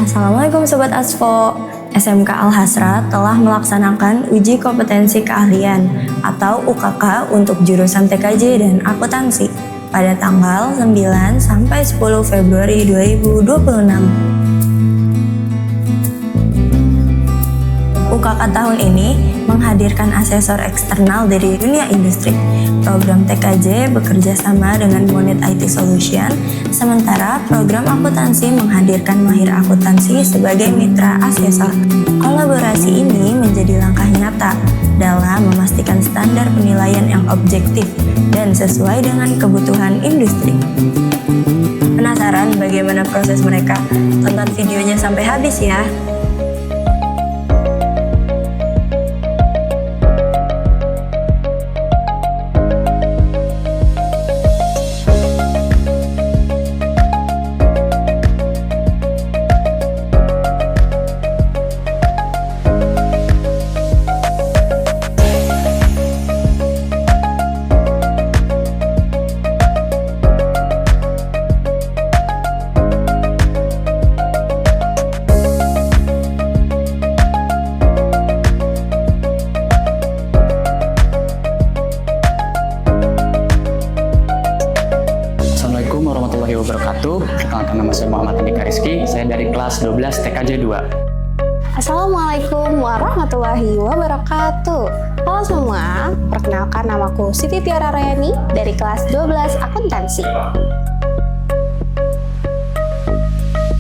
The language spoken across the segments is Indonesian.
Assalamualaikum Sobat Asfo. SMK Al-Hasra telah melaksanakan uji kompetensi keahlian atau UKK untuk jurusan TKJ dan akuntansi pada tanggal 9 sampai 10 Februari 2026. UKK tahun ini menghadirkan asesor eksternal dari dunia industri. Program TKJ bekerja sama dengan Monet IT Solution, sementara program akuntansi menghadirkan mahir akuntansi sebagai mitra asesor. Kolaborasi ini menjadi langkah nyata dalam memastikan standar penilaian yang objektif dan sesuai dengan kebutuhan industri. Penasaran bagaimana proses mereka? Tonton videonya sampai habis ya! Assalamualaikum warahmatullahi wabarakatuh. Perkenalkan, nama saya Muhammad Andika Rizky. Saya dari kelas 12 TKJ 2. Assalamualaikum warahmatullahi wabarakatuh. Halo semua, perkenalkan namaku Siti Tiara Rayani dari kelas 12 akuntansi.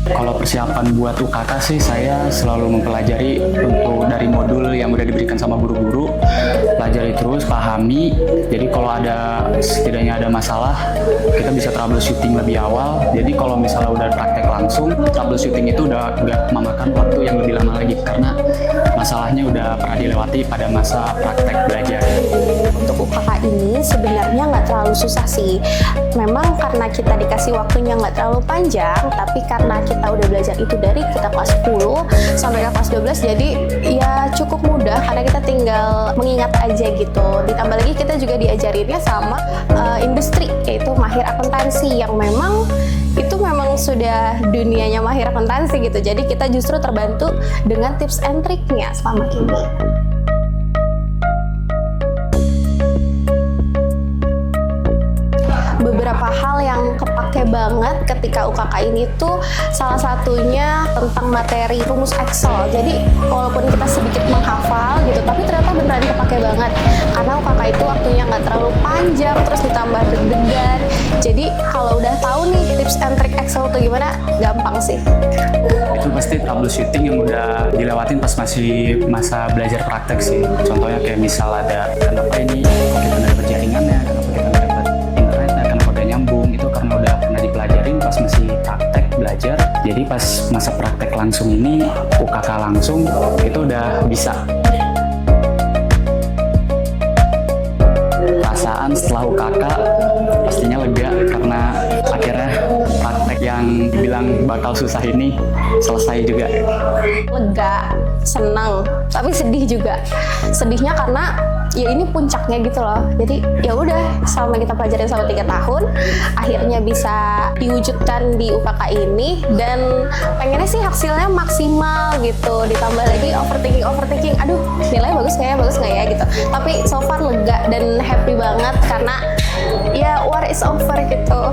Kalau persiapan buat UKK sih, saya selalu mempelajari untuk dari modul yang udah diberikan sama guru-guru, pelajari terus, pahami. Jadi kalau setidaknya ada masalah, kita bisa troubleshooting lebih awal. Jadi kalau misalnya udah praktek langsung, troubleshooting itu udah nggak memakan waktu yang lebih lama lagi karena masalahnya udah pernah dilewati pada masa praktek belajar. Untuk UKK ini sebenarnya nggak terlalu susah sih. Memang karena kita dikasih waktunya nggak terlalu panjang, tapi karena kita udah belajar itu dari kita kelas 10 sampai ke kelas 12, jadi ya cukup mudah karena kita tinggal mengingat aja gitu. Ditambah lagi kita juga diajarinnya sama industri, yaitu mahir akuntansi yang memang sudah dunianya mahir akuntansi gitu. Jadi kita justru terbantu dengan tips and triknya selama ini. Beberapa hal yang kepake banget ketika UKK ini tuh salah satunya tentang materi rumus Excel. Jadi walaupun kita sedikit menghafal gitu, tapi ternyata beneran kepake banget karena UKK itu waktunya nggak terlalu panjang, terus ditambah deg-degan. Jadi kalau udah tahu nih tips and trick Excel tuh gimana, gampang sih. Itu pasti troubleshooting yang udah dilewatin pas masih masa belajar praktek sih. Contohnya kayak misal ada kenapa ini kok kita nggak dapat jaringannya, kenapa kita nggak dapat internetnya, kenapa udah nyambung, itu karena udah pernah dipelajarin pas masih praktek belajar. Jadi pas masa praktek langsung ini, UKK langsung, itu udah bisa. Perasaan setelah UKK pastinya lega karena akhirnya praktek yang dibilang bakal susah ini selesai juga. Lega, senang, tapi sedih juga. Sedihnya karena ya ini puncaknya gitu loh. Jadi ya udah, selama kita pelajarin selama 3 tahun, akhirnya bisa diwujudkan di UKK ini, dan pengennya sih hasilnya maksimal gitu. Ditambah lagi overthinking, aduh nilai bagus nggak ya gitu. Tapi so far lega dan happy banget karena ya war is over gitu.